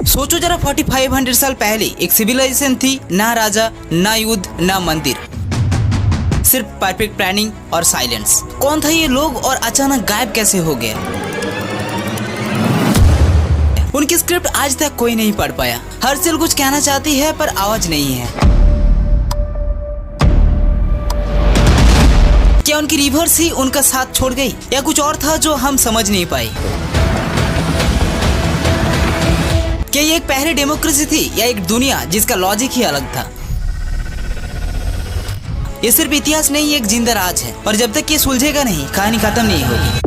सोचो जरा 4500 साल पहले एक सिविलाइजेशन थी, ना राजा, ना युद्ध, ना मंदिर, सिर्फ परफेक्ट प्लानिंग और साइलेंस। कौन था ये लोग और अचानक गायब कैसे हो गए? उनकी स्क्रिप्ट आज तक कोई नहीं पढ़ पाया। हर सेल कुछ कहना चाहती है पर आवाज नहीं है। क्या उनकी रिवर्स ही उनका साथ छोड़ गई या कुछ और था जो हम समझ नहीं पाए? क्या ये एक पहले डेमोक्रेसी थी या एक दुनिया जिसका लॉजिक ही अलग था? ये सिर्फ इतिहास नहीं, एक जिंदा राज है और जब तक ये सुलझेगा नहीं, कहानी खत्म नहीं होगी।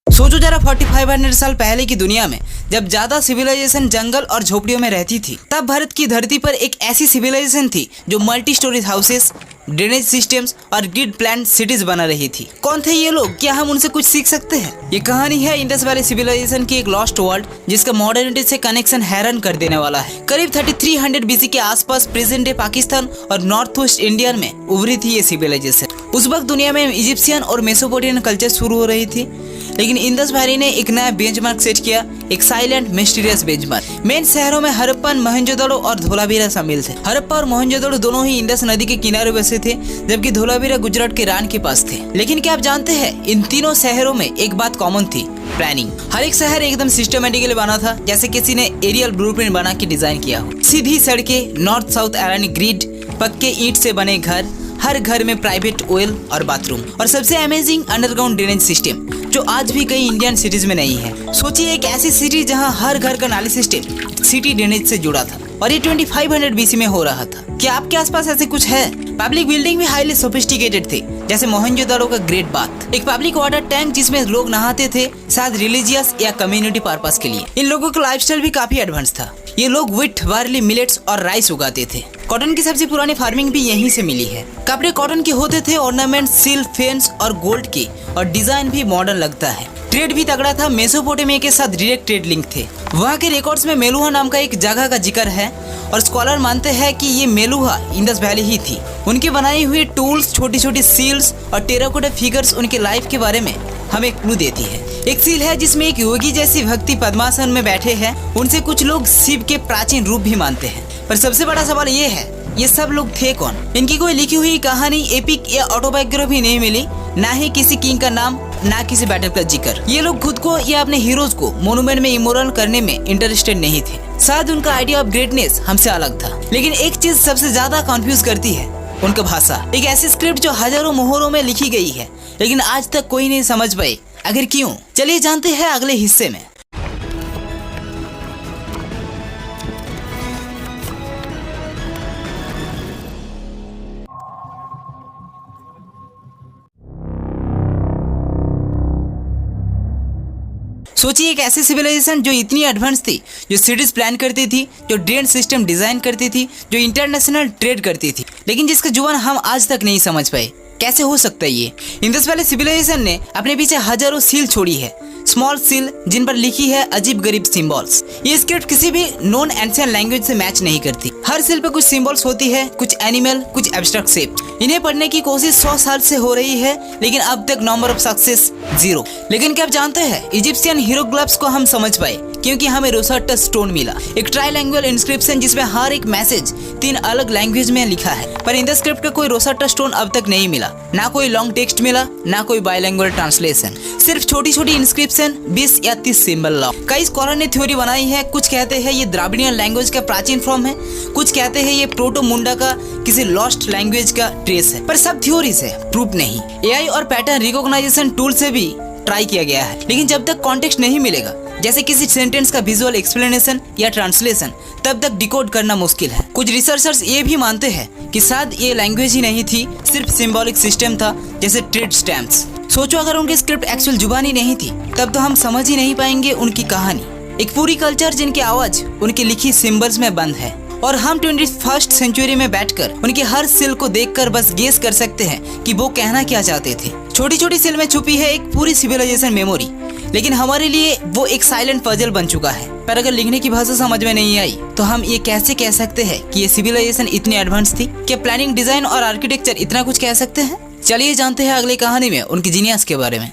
सोचो जरा 4500 साल पहले की दुनिया में जब ज्यादा सिविलाइजेशन जंगल और झोपड़ियों में रहती थी, तब भारत की धरती पर एक ऐसी सिविलाइजेशन थी जो multi storage houses, drainage systems और ग्रिड प्लान सिटीज बना रही थी। कौन थे ये लोग? क्या हम उनसे कुछ सीख सकते हैं? ये कहानी है इंडस वैली सिविलाइजेशन की एक लॉस्ट वर्ल्ड जिसका मॉडर्निटी से कनेक्शन हैरान कर देने वाला है। करीब 3300 BC के आसपास प्रेजेंट डे पाकिस्तान और नॉर्थ वेस्ट इंडिया में उभरी थी ये सिविलाइजेशन। उस वक्त दुनिया में इजिप्शियन और मेसोपोटामियन कल्चर शुरू हो रही थी, लेकिन इंडस वैली ने एक नया बेंचमार्क सेट किया, एक साइलेंट मिस्टीरियस बेंचमार्क। मेन शहरों में हड़प्पा, मोहनजोदड़ो और धोलावीरा शामिल थे। हड़प्पा और मोहनजोदड़ो दोनों ही इंडस नदी के किनारे बसे थे, जबकि धोलावीरा गुजरात के रान के पास थे। लेकिन क्या आप जानते हैं, इन तीनों शहरों में एक बात कॉमन थी, प्लानिंग। हर एक शहर एकदम सिस्टमेटिकली बना था, जैसे किसी ने एरियल ब्लूप्रिंट बना के डिजाइन किया हो। सीधी सड़कें, नॉर्थ साउथ एलाइन ग्रिड, पक्के ईंट से बने घर, हर घर में प्राइवेट वेल और बाथरूम, और सबसे अमेजिंग अंडरग्राउंड ड्रेनेज सिस्टम जो आज भी कई इंडियन सिटीज में नहीं है। सोचिए एक ऐसी सिटी जहां हर घर का नाली सिस्टम सिटी ड्रेनेज से जुड़ा था, और ये 2500 BC में हो रहा था। क्या आपके आसपास ऐसे कुछ है? पब्लिक बिल्डिंग भी हाईली सोफिस्टिकेटेड थे, जैसे मोहनजोदड़ो का ग्रेट बाथ, एक पब्लिक वाटर टैंक जिसमें लोग नहाते थे, शायद रिलीजियस या कम्युनिटी पर्पस के लिए। इन लोगों का लाइफस्टाइल भी काफी एडवांस था। ये लोग व्हीट, बार्ली, मिलेट्स और राइस उगाते थे। कॉटन की सबसे पुरानी फार्मिंग भी यहीं से मिली है। कपड़े कॉटन के होते थे, ऑर्नामेंट सिल्क, फेंस और गोल्ड के, और डिजाइन भी मॉडर्न लगता है। ट्रेड भी तगड़ा था, मेसोपोटामिया के साथ डायरेक्ट ट्रेड लिंक थे। वहाँ के रिकॉर्ड्स में मेलुहा नाम का एक जगह का जिक्र है, और स्कॉलर मानते हैं कि ये मेलुहा इंडस वैली ही थी। उनकी बनाई हुई टूल्स, छोटी छोटी सील्स और टेराकोटा फिगर्स उनके लाइफ के बारे में हमें क्लू देती है। एक सील है जिसमें एक योगी जैसी भक्ति पद्मासन में बैठे हैं। उनसे कुछ लोग शिव के प्राचीन रूप भी मानते हैं। पर सबसे बड़ा सवाल ये है, ये सब लोग थे कौन? इनकी कोई लिखी हुई कहानी, एपिक या ऑटोबायोग्राफी नहीं मिली, ना ही किसी किंग का नाम, ना किसी बैटल का जिक्र। ये लोग खुद को या अपने हीरोज को मोनुमेंट में इमोरल करने में इंटरेस्टेड नहीं थे। शायद उनका आइडिया ऑफ ग्रेटनेस हमसे अलग था। लेकिन एक चीज सबसे ज्यादा कंफ्यूज करती है, उनका भाषा। एक ऐसी स्क्रिप्ट जो हजारों मोहरों में लिखी गई है, लेकिन आज तक कोई नहीं समझ पाए। आखिर क्यों? चलिए जानते हैं अगले हिस्से में। सोचिए एक ऐसी सिविलाइजेशन जो इतनी एडवांस थी, जो सिटीज प्लान करती थी, जो ड्रेन सिस्टम डिजाइन करती थी, जो इंटरनेशनल ट्रेड करती थी, लेकिन जिसका जुबान हम आज तक नहीं समझ पाए। कैसे हो सकता है ये? इंडस वैली सिविलाइजेशन ने अपने पीछे हजारों सील छोड़ी है, स्मॉल सील जिन पर लिखी है अजीब गरीब सिंबल्स। ये स्क्रिप्ट किसी भी नॉन एंशिएंट लैंग्वेज से मैच नहीं करती। हर सील पे कुछ सिंबल्स होती है, कुछ एनिमल, कुछ एब्स्ट्रैक्ट शेप। इन्हें पढ़ने की कोशिश 100 साल से हो रही है, लेकिन अब तक नंबर ऑफ सक्सेस 0। लेकिन क्या आप जानते हैं, इजिप्शियन हीरोग्लिफ्स को हम समझ पाए क्योंकि हमें रोसेटा स्टोन मिला, एक ट्राइलैंगुलर इंस्क्रिप्शन जिसमें हर एक मैसेज 3 अलग लैंग्वेज में लिखा है। पर इंडस स्क्रिप्ट का कोई रोसेटा स्टोन अब तक नहीं मिला, ना कोई लॉन्ग टेक्स्ट मिला, ना कोई बाइलैंगुअल ट्रांसलेशन, सिर्फ छोटी छोटी इंस्क्रिप्शन, 20 या 30 सिंबल लॉ। कई स्कॉलर ने थ्योरी बनाई है। कुछ कहते हैं ये द्राविडियन लैंग्वेज का प्राचीन फॉर्म है, कुछ कहते हैं ये प्रोटो मुंडा का किसी लॉस्ट लैंग्वेज का ट्रेस है, पर सब थ्योरीज है, प्रूफ नहीं। एआई और पैटर्न रिकॉग्नाइजेशन टूल से भी ट्राई किया गया है, लेकिन जब तक कॉन्टेक्स्ट नहीं मिलेगा, जैसे किसी सेंटेंस का विजुअल एक्सप्लेनेशन या ट्रांसलेशन, तब तक डिकोड करना मुश्किल है। कुछ रिसर्चर्स ये भी मानते हैं कि शायद ये लैंग्वेज ही नहीं थी, सिर्फ सिंबॉलिक सिस्टम था, जैसे ट्रेड स्टैम्प्स। सोचो अगर उनकी स्क्रिप्ट एक्चुअल जुबानी नहीं थी, तब तो हम समझ ही नहीं पाएंगे उनकी कहानी। एक पूरी कल्चर जिनकी आवाज उनकी लिखी सिंबल्स में बंद है, और हम 21st सेंचुरी में बैठकर उनके हर सिल को देखकर बस गेस कर सकते हैं कि वो कहना क्या चाहते थे। छोटी छोटी सिल में छुपी है एक पूरी सिविलाइजेशन मेमोरी, लेकिन हमारे लिए वो एक साइलेंट पजल बन चुका है। पर अगर लिखने की भाषा समझ में नहीं आई, तो हम ये कैसे कह सकते हैं कि ये सिविलाइजेशन इतनी एडवांस थी? क्या प्लानिंग, डिजाइन और आर्किटेक्चर इतना कुछ कह सकते हैं? चलिए जानते हैं अगली कहानी में उनकी जीनियस के बारे में।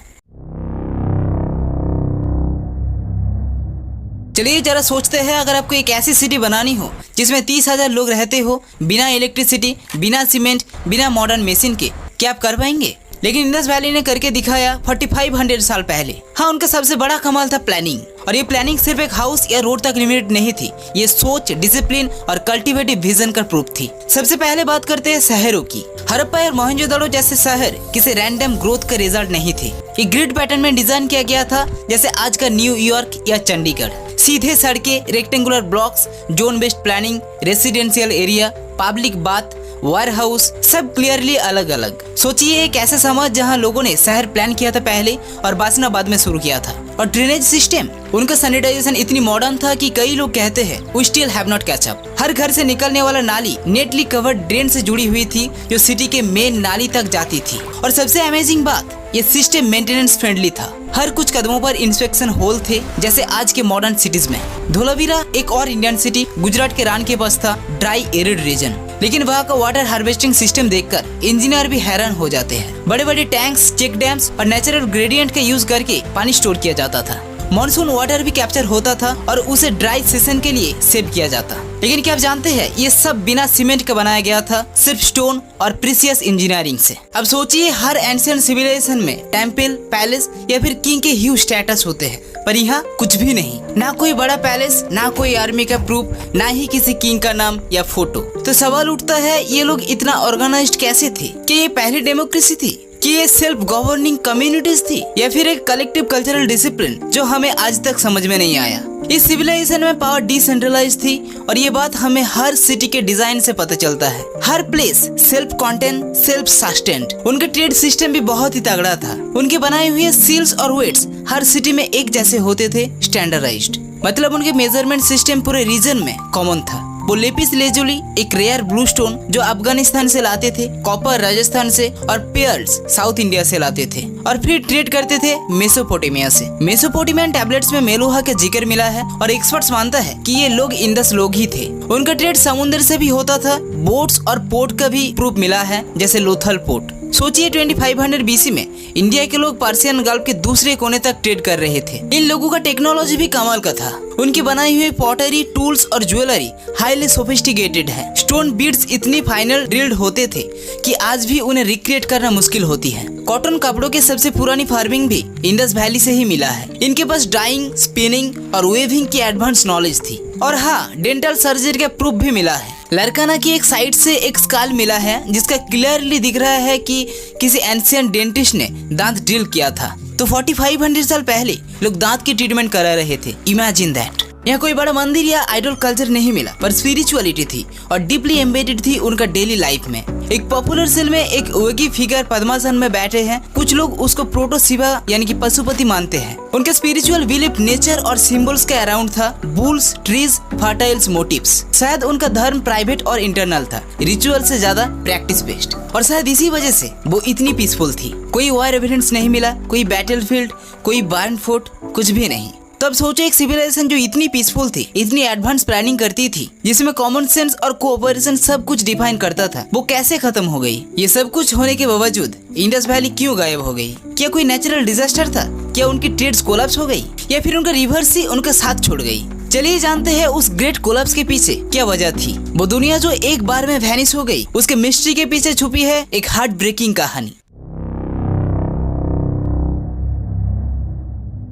चलिए जरा सोचते हैं, अगर आपको एक ऐसी सिटी बनानी हो जिसमें 30,000 लोग रहते हो, बिना इलेक्ट्रिसिटी, बिना सीमेंट, बिना मॉडर्न मशीन के, क्या आप कर पाएंगे? लेकिन इंडस वैली ने करके दिखाया 4500 साल पहले। हाँ, उनका सबसे बड़ा कमाल था प्लानिंग। और ये प्लानिंग सिर्फ एक हाउस या रोड तक लिमिटेड नहीं थी, ये सोच, डिसिप्लिन और कल्टीवेटिव विजन का प्रूफ थी। सबसे पहले बात करते हैं शहरों की। हड़प्पा और मोहनजोदड़ो जैसे शहर किसी रैंडम ग्रोथ का रिजल्ट नहीं थे। ये ग्रिड पैटर्न में डिजाइन किया गया था, जैसे आज का न्यूयॉर्क या चंडीगढ़। सीधे सड़कें, rectangular blocks, zone based planning, residential area, public bath, warehouse, सब क्लियरली अलग अलग। सोचिए एक ऐसा समाज जहां लोगों ने शहर प्लान किया था पहले और बासना बाद में शुरू किया था। और ड्रेनेज सिस्टम, उनका सैनिटाइजेशन इतनी मॉडर्न था कि कई लोग कहते हैं we still have not catch up. हर घर से निकलने वाला नाली नेटली कवर्ड ड्रेन से जुड़ी हुई थी, जो सिटी के मेन नाली तक जाती थी। और सबसे अमेजिंग बात, ये सिस्टम मेंटेनेंस फ्रेंडली था। हर कुछ कदमों पर इंस्पेक्शन होल थे, जैसे आज के मॉडर्न सिटीज में। धोलावीरा, एक और इंडियन सिटी गुजरात के रान के पास था, ड्राई एरिड रीजन। लेकिन वहाँ का वाटर हार्वेस्टिंग सिस्टम देखकर इंजीनियर भी हैरान हो जाते हैं। बड़े बड़े टैंक्स, चेक डैम्स और नेचुरल ग्रेडियंट का यूज करके पानी स्टोर किया जाता था। मॉनसून वाटर भी कैप्चर होता था और उसे ड्राई सीजन के लिए सेव किया जाता। लेकिन क्या आप जानते हैं, ये सब बिना सीमेंट का बनाया गया था, सिर्फ स्टोन और प्रीसियस इंजीनियरिंग से। अब सोचिए, हर एंशिएंट सिविलाइजेशन में टेम्पल, पैलेस या फिर किंग के ह्यूज स्टेटस होते हैं, पर यहाँ कुछ भी नहीं। ना कोई बड़ा पैलेस, ना कोई आर्मी का प्रूफ, ना ही किसी किंग का नाम या फोटो। तो सवाल उठता है, ये लोग इतना ऑर्गेनाइज्ड कैसे थे? कि ये पहली डेमोक्रेसी थी? कि ये सेल्फ गवर्निंग कम्युनिटीज थी? या फिर एक कलेक्टिव कल्चरल डिसिप्लिन जो हमें आज तक समझ में नहीं आया? इस सिविलाइजेशन में पावर डिसेंट्रलाइज थी, और ये बात हमें हर सिटी के डिजाइन से पता चलता है। हर प्लेस सेल्फ कॉन्टेंट, सेल्फ सस्टेंट। उनका ट्रेड सिस्टम भी बहुत ही तगड़ा था। उनके बनाए हुए सील्स और वेट्स हर सिटी में एक जैसे होते थे, स्टैंडर्डाइज्ड। मतलब उनके मेजरमेंट सिस्टम पूरे रीजन में कॉमन था। वो लेपिस लेजुली, एक रेयर ब्लू स्टोन जो अफगानिस्तान से लाते थे, कॉपर राजस्थान से और पेयर्स साउथ इंडिया से लाते थे, और फिर ट्रेड करते थे मेसोपोटामिया से। मेसोपोटामियन टैबलेट्स में मेलुहा का जिक्र मिला है, और एक्सपर्ट्स मानता है कि ये लोग इंडस लोग ही थे। उनका ट्रेड समुद्र से भी होता था। बोट्स और पोर्ट का भी प्रूफ मिला है, जैसे लोथल पोर्ट। सोचिए 2500 बीसी में इंडिया के लोग पर्सियन गल्फ के दूसरे कोने तक ट्रेड कर रहे थे। इन लोगों का टेक्नोलॉजी भी कमाल का था। उनकी बनाई हुई पॉटरी, टूल्स और ज्वेलरी हाईली सोफिस्टिकेटेड है। स्टोन बीड्स इतनी फाइनल ड्रिल्ड होते थे कि आज भी उन्हें रिक्रिएट करना मुश्किल होती है। कॉटन कपड़ों की सबसे पुरानी फार्मिंग भी इंडस वैली से ही मिला है। इनके पास डाइंग, स्पिनिंग और वेविंग की एडवांस नॉलेज थी। और हाँ, डेंटल सर्जरी का प्रूफ भी मिला है। लरकाना की एक साइड से एक स्काल मिला है, जिसका क्लियरली दिख रहा है कि किसी एंशिएंट डेंटिस्ट ने दांत ड्रिल किया था। तो 4500 साल पहले लोग दांत की ट्रीटमेंट करा रहे थे। Imagine that. यहाँ कोई बड़ा मंदिर या आइडल कल्चर नहीं मिला, पर स्पिरिचुअलिटी थी और डीपली एम्बेडेड थी उनका डेली लाइफ में। एक पॉपुलर सेल में एक योगी फिगर पद्मासन में बैठे हैं। कुछ लोग उसको प्रोटो शिवा यानी कि पशुपति मानते हैं। उनका स्पिरिचुअल बिलीफ नेचर और सिंबल्स के अराउंड था, बुल्स, ट्रीज, फर्टाइल्स, मोटिव्स। शायद उनका धर्म प्राइवेट और इंटरनल था, रिचुअल से ज्यादा प्रैक्टिस बेस्ड, और शायद इसी वजह से वो इतनी पीसफुल थी। कोई वॉर एविडेंस नहीं मिला, कोई बैटलफील्ड, कोई बर्न फोर्ट, कुछ भी नहीं। तब सोचो, एक सिविलाइजेशन जो इतनी पीसफुल थी, इतनी एडवांस प्लानिंग करती थी, जिसमें कॉमन सेंस और कोऑपरेशन सब कुछ डिफाइन करता था, वो कैसे खत्म हो गई? ये सब कुछ होने के बावजूद इंडस वैली क्यों गायब हो गई? क्या कोई नेचुरल डिजास्टर था? क्या उनकी ट्रेड्स कोलैप्स हो गई? या फिर उनका रिवर्स ही उनका साथ छोड़ गई? चलिए जानते हैं उस ग्रेट कोलैप्स के पीछे क्या वजह थी। वो दुनिया जो एक बार में वैनिश हो गई, उसके मिस्ट्री के पीछे छुपी है एक हार्ट ब्रेकिंग कहानी।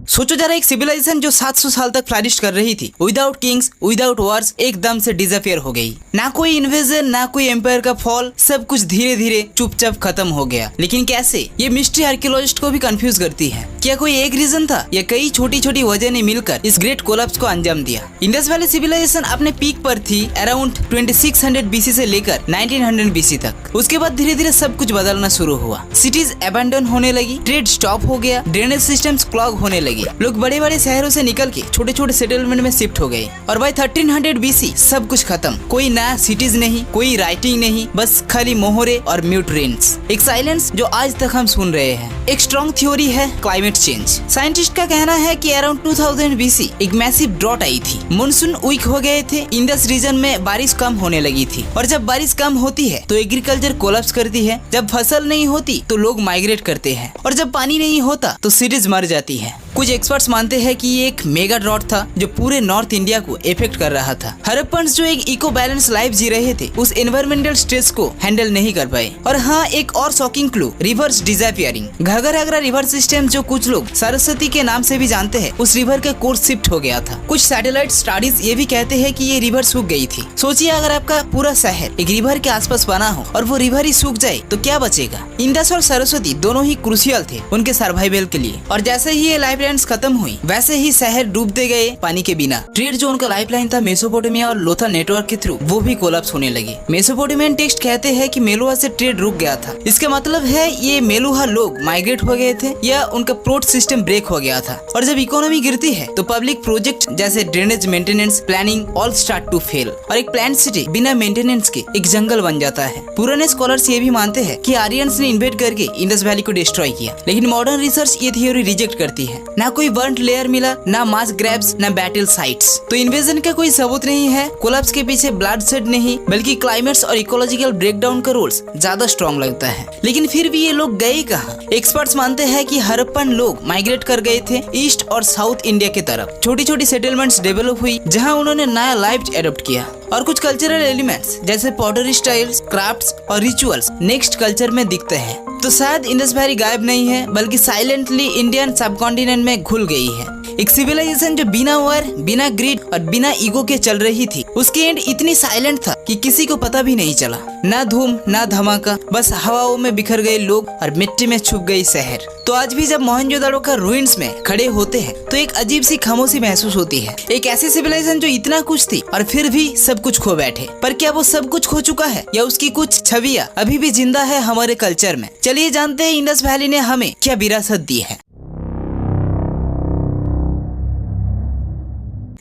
सोचो जरा, एक सिविलाइजेशन जो 700 साल तक फ्लरिश कर रही थी, विदाउट किंग्स, विदाउट वॉर्स, एकदम से डिसअपियर हो गई। ना कोई इन्वेजन, ना कोई एम्पायर का फॉल, सब कुछ धीरे धीरे चुपचाप खत्म हो गया। लेकिन कैसे? ये मिस्ट्री आर्कियोलॉजिस्ट को भी कंफ्यूज करती है। क्या कोई एक रीजन था या कई छोटी छोटी वजह ने मिलकर इस ग्रेट कोलैप्स को अंजाम दिया? इंडस वैली सिविलाइजेशन अपने पीक पर थी अराउंड 2600 बीसी से लेकर 1900 बीसी तक। उसके बाद धीरे धीरे सब कुछ बदलना शुरू हुआ। सिटीज अबैंडन होने लगी, ट्रेड स्टॉप हो गया, ड्रेनेज सिस्टम्स क्लॉग होने लगे। लोग बड़े बड़े शहरों से निकल के छोटे छोटे सेटलमेंट में शिफ्ट हो गए। और बाय 1300 बीसी सब कुछ खत्म। कोई नया सिटीज नहीं, कोई राइटिंग नहीं, बस खाली मोहरे और म्यूट रेन्स। एक साइलेंस जो आज तक हम सुन रहे हैं। एक स्ट्रॉन्ग थ्योरी है क्लाइमेट चेंज। साइंटिस्ट का कहना है कि अराउंड 2000 बीसी एक मैसिव ड्रॉट आई थी। मॉनसून वीक हो गए थे, इंडस रीजन में बारिश कम होने लगी थी। और जब बारिश कम होती है तो एग्रीकल्चर कोलैप्स करती है। जब फसल नहीं होती तो लोग माइग्रेट करते हैं। और जब पानी नहीं होता तो सिटीज मर जाती है। कुछ एक्सपर्ट्स मानते हैं कि ये एक मेगा ड्रॉट था जो पूरे नॉर्थ इंडिया को इफेक्ट कर रहा था। हड़प्पन्स जो एक इको बैलेंस लाइफ जी रहे थे उस एनवायरमेंटल स्ट्रेस को हैंडल नहीं कर पाए। और हाँ, एक और shocking clue, rivers disappearing. Ghaggar Hakra river system जो कुछ लोग सरस्वती के नाम से भी जानते हैं, उस रिवर का कोर्स शिफ्ट हो गया था। कुछ सैटेलाइट स्टडीज ये भी कहते हैं कि ये रिवर सूख गई थी। सोचिए अगर आपका पूरा शहर एक रिवर के आसपास बना हो और वो रिवर ही सूख जाए तो क्या बचेगा। इंडस और सरस्वती दोनों ही क्रूशियल थे उनके सर्वाइवल के लिए। और जैसे ही ये लाइफलाइंस खत्म हुई वैसे ही शहर डूबते गए पानी के बिना। ट्रेड जो उनका लाइफलाइन था मेसोपोटामिया और लोथल नेटवर्क के थ्रू, वो भी कोलैप्स होने लगे। मेसोपोटामियन टेक्स्ट कहते हैं कि मेलुहा से ट्रेड रुक गया था। इसका मतलब है ये मेलुहा लोग माइग्रेट हो गए थे या उनका पोर्ट सिस्टम ब्रेक हो गया था। और जब इकोनॉमी गिरती है तो पब्लिक प्रोजेक्ट जैसे drainage, maintenance, planning all start to fail. और एक प्लान सिटी बिना मेंटेनेंस के एक जंगल बन जाता है। पुराने स्कॉलर्स ये भी मानते हैं कि आर्यंस ने इन्वेड करके इंडस वैली को डिस्ट्रॉय किया, लेकिन मॉडर्न रिसर्च ये थ्योरी रिजेक्ट करती है। ना कोई बर्न्ट लेयर मिला, ना मास ग्रैब्स, ना बैटल साइट्स। तो इन्वेजन का कोई सबूत नहीं है। कोलैप्स के पीछे ब्लडशेड नहीं बल्कि क्लाइमेट्स और इकोलॉजिकल ब्रेकडाउन का रोल्स ज्यादा स्ट्रॉन्ग लगता है। लेकिन फिर भी ये लोग गए कहाँ? एक्सपर्ट्स मानते हैं कि हड़प्पन लोग माइग्रेट कर गए थे ईस्ट और साउथ इंडिया की तरफ। छोटी छोटी सेटलमेंट्स डेवलप हुई जहाँ उन्होंने नया लाइफ एडॉप्ट किया। और कुछ कल्चरल एलिमेंट्स जैसे पॉटरी स्टाइल्स, क्राफ्ट्स और रिचुअल्स नेक्स्ट कल्चर में दिखते हैं। तो शायद इंडस वैली गायब नहीं है बल्कि साइलेंटली इंडियन सबकॉन्टिनेंट में घुल गई है। एक सिविलाइजेशन जो बिना वॉर, बिना ग्रीड और बिना ईगो के चल रही थी, उसके एंड इतनी साइलेंट था कि किसी को पता भी नहीं चला। ना धूम ना धमाका, बस हवाओं में बिखर गए लोग और मिट्टी में छुप गई शहर। तो आज भी जब मोहनजोदड़ो का रूइंस में खड़े होते हैं तो एक अजीब सी खामोशी महसूस होती है। एक ऐसी सिविलाइजेशन जो इतना कुछ थी और फिर भी सब कुछ खो बैठे। पर क्या वो सब कुछ खो चुका है या उसकी कुछ छवियां अभी भी जिंदा है हमारे कल्चर में? चलिए जानते हैं इंडस वैली ने हमें क्या विरासत दी है।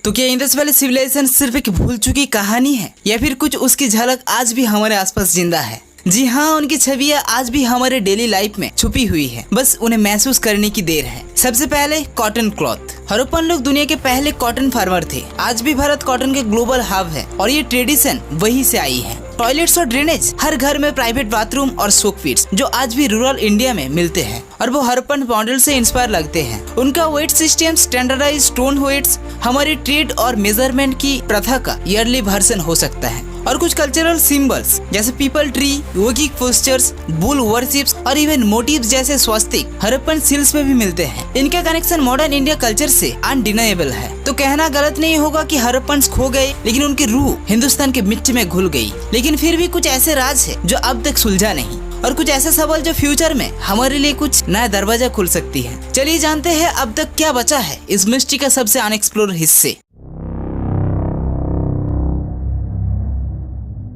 तो क्या इंडस वैली सिविलाइजेशन सिर्फ एक भूल चुकी कहानी है या फिर कुछ उसकी झलक आज भी हमारे आसपास जिंदा है? जी हाँ, उनकी छवियां आज भी हमारे डेली लाइफ में छुपी हुई है, बस उन्हें महसूस करने की देर है। सबसे पहले कॉटन क्लॉथ। हड़प्पन लोग दुनिया के पहले कॉटन फार्मर थे। आज भी भारत कॉटन के ग्लोबल हब है और ये ट्रेडिशन वहीं से आई है। टॉयलेट्स और ड्रेनेज, हर घर में प्राइवेट बाथरूम और सोक पिट्स जो आज भी रूरल इंडिया में मिलते हैं और वो हड़प्पन मॉडल से इंस्पायर लगते हैं। उनका weight system, standardized stone weights हमारी ट्रेड और मेजरमेंट की प्रथा का ईयरली वर्जन हो सकता है। और कुछ कल्चरल सिंबल्स जैसे पीपल ट्री, योगिक पोस्चर्स, बुल वर्शिप्स और इवन मोटिव्स जैसे स्वास्तिक हड़प्पन सील्स में भी मिलते हैं। इनका कनेक्शन मॉडर्न इंडिया कल्चर से अनडिनाएबल है। तो कहना गलत नहीं होगा कि हड़प्पन्स खो गए, लेकिन उनकी रूह हिंदुस्तान के मिट्टी में घुल गई। लेकिन फिर भी कुछ ऐसे राज है जो अब तक सुलझा नहीं और कुछ ऐसे सवाल जो फ्यूचर में हमारे लिए कुछ नया दरवाजा खुल सकती है। चलिए जानते हैं अब तक क्या बचा है इस मिस्ट्री का सबसे अनएक्सप्लोर हिस्से।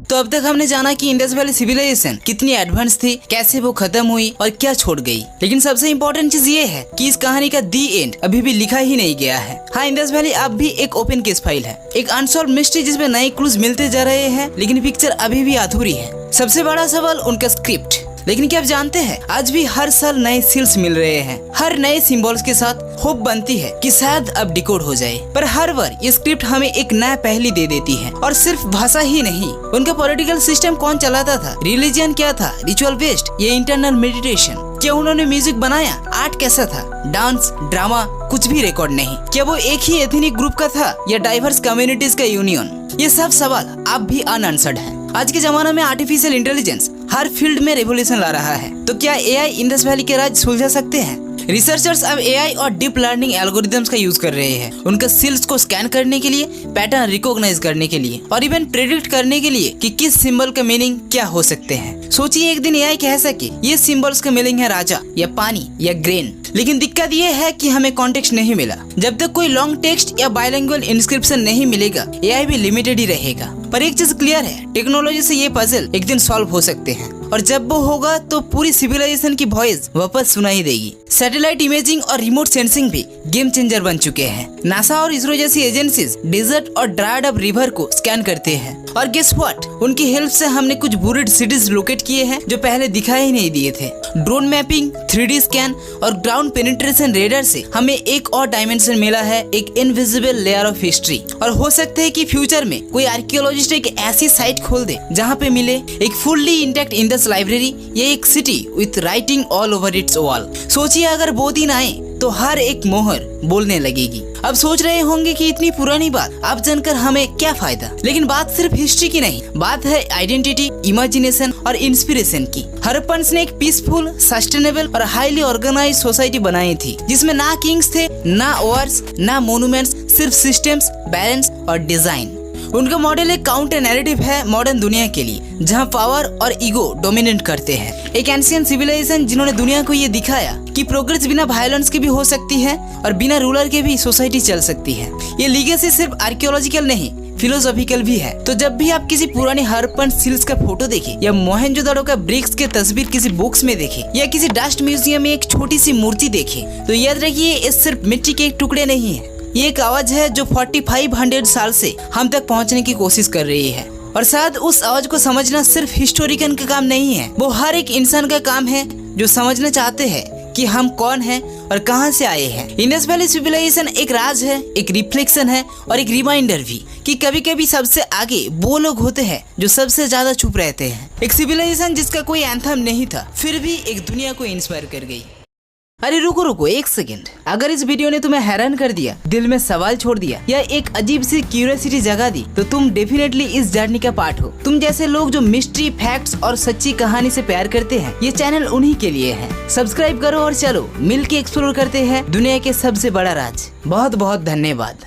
तो अब तक हमने जाना कि इंडस वैली सिविलाइजेशन कितनी एडवांस थी, कैसे वो खत्म हुई और क्या छोड़ गई। लेकिन सबसे इम्पोर्टेंट चीज ये है कि इस कहानी का दी एंड अभी भी लिखा ही नहीं गया है। हाँ, इंडस वैली अब भी एक ओपन केस फाइल है, एक अनसॉल्व मिस्ट्री जिसमें नए क्लूज मिलते जा रहे हैं, लेकिन पिक्चर अभी भी अधूरी है। सबसे बड़ा सवाल उनका स्क्रिप्ट। लेकिन क्या आप जानते हैं आज भी हर साल नए सील्स मिल रहे हैं। हर नए सिंबल्स के साथ होप बनती है कि शायद अब डिकोड हो जाए। पर हर बार ये स्क्रिप्ट हमें एक नया पहली दे देती है। और सिर्फ भाषा ही नहीं, उनका पॉलिटिकल सिस्टम कौन चलाता था, रिलीजन क्या था, रिचुअल बेस्ड या इंटरनल मेडिटेशन, क्या उन्होंने म्यूजिक बनाया, आर्ट कैसा था, डांस, ड्रामा, कुछ भी रिकॉर्ड नहीं। क्या वो एक ही एथनिक ग्रुप का था या डाइवर्स कम्युनिटीज का यूनियन? ये सब सवाल अब भी अनआंसर्ड है। आज के जमाना में आर्टिफिशियल इंटेलिजेंस हर फील्ड में रेवोल्यूशन ला रहा है। तो क्या एआई इंडस वैली के राज सुलझा सकते हैं? रिसर्चर्स अब एआई और डीप लर्निंग एल्गोरिथम्स का यूज कर रहे हैं, उनका सील्स को स्कैन करने के लिए, पैटर्न रिकॉग्नाइज करने के लिए और इवन प्रेडिक्ट करने के लिए कि किस सिंबल का मीनिंग क्या हो सकते हैं। सोचिए एक दिन एआई कह सके ये सिंबल्स का मीनिंग है राजा या पानी या ग्रेन। लेकिन दिक्कत ये है कि हमें कॉन्टेक्स्ट नहीं मिला। जब तक कोई लॉन्ग टेक्स्ट या बाइलिंगुअल इंस्क्रिप्शन नहीं मिलेगा, एआई भी लिमिटेड ही रहेगा। पर एक चीज क्लियर है, टेक्नोलॉजी से ये पजल एक दिन सॉल्व हो सकते हैं और जब वो होगा तो पूरी सिविलाइजेशन की वॉइस वापस सुनाई देगी। सैटेलाइट इमेजिंग और रिमोट सेंसिंग भी गेम चेंजर बन चुके हैं। नासा और इसरो जैसी एजेंसीज डेजर्ट और ड्राइड अप रिवर को स्कैन करते हैं और गेस व्हाट, उनकी हेल्प से हमने कुछ बुरिड सिटीज लोकेट किए हैं जो पहले दिखाई नहीं दिए थे। ड्रोन मैपिंग, 3D स्कैन और ग्राउंड पेनिट्रेशन रेडर से हमें एक और डायमेंशन मिला है, एक इनविजिबल लेयर ऑफ हिस्ट्री। और हो सकता है कि फ्यूचर में कोई आर्कियोलॉजिस्ट एक ऐसी साइट खोल दे जहाँ पे मिले एक फुल्ली इंटैक्ट इंडस लाइब्रेरी या एक city with writing all over it's wall. सोचिए अगर वो दिन आए तो हर एक मोहर बोलने लगेगी। अब सोच रहे होंगे कि इतनी पुरानी बात आप जानकर हमें क्या फायदा, लेकिन बात सिर्फ हिस्ट्री की नहीं, बात है आइडेंटिटी, इमेजिनेशन और इंस्पिरेशन की। हड़प्पन्स ने एक पीसफुल, सस्टेनेबल और हाईली ऑर्गेनाइज्ड सोसाइटी बनाई थी, जिसमें ना किंग्स थे, ना वॉर्स, ना मोन्यूमेंट्स, सिर्फ सिस्टम्स, बैलेंस और डिजाइन। उनका मॉडल एक काउंटर नैरेटिव है मॉडर्न दुनिया के लिए, जहां पावर और ईगो डोमिनेट करते हैं। एक एंशिएंट सिविलाइजेशन जिन्होंने दुनिया को ये दिखाया कि प्रोग्रेस बिना वायलेंस के भी हो सकती है और बिना रूलर के भी सोसाइटी चल सकती है। ये लीगेसी सिर्फ आर्कियोलॉजिकल नहीं, फिलोसॉफिकल भी है। तो जब भी आप किसी पुरानी हड़प्पन सील्स का फोटो देखें या मोहनजोदड़ो का ब्रिक्स के तस्वीर किसी बुक्स में देखें या किसी डस्ट म्यूजियम में एक छोटी सी मूर्ति देखें, तो याद रखिए ये सिर्फ मिट्टी के एक टुकड़े नहीं है, ये एक आवाज है जो 4500 साल से हम तक पहुंचने की कोशिश कर रही है। और शायद उस आवाज को समझना सिर्फ हिस्टोरिकन का काम नहीं है, वो हर एक इंसान का काम है जो समझना चाहते हैं कि हम कौन हैं और कहां से आए हैं। इंडस वैली सिविलाइजेशन एक राज है, एक रिफ्लेक्शन है और एक रिमाइंडर भी कि कभी कभी सबसे आगे वो लोग होते हैं जो सबसे ज्यादा चुप रहते हैं। एक सिविलाइजेशन जिसका कोई एंथम नहीं था, फिर भी एक दुनिया को इंस्पायर कर गई। अरे रुको एक सेकंड, अगर इस वीडियो ने तुम्हें हैरान कर दिया, दिल में सवाल छोड़ दिया या एक अजीब सी क्यूरियोसिटी जगा दी, तो तुम डेफिनेटली इस जर्नी का पार्ट हो। तुम जैसे लोग जो मिस्ट्री, फैक्ट्स और सच्ची कहानी से प्यार करते हैं, ये चैनल उन्हीं के लिए है। सब्सक्राइब करो और चलो मिलके एक्सप्लोर करते हैं दुनिया के सबसे बड़ा राज। बहुत बहुत धन्यवाद।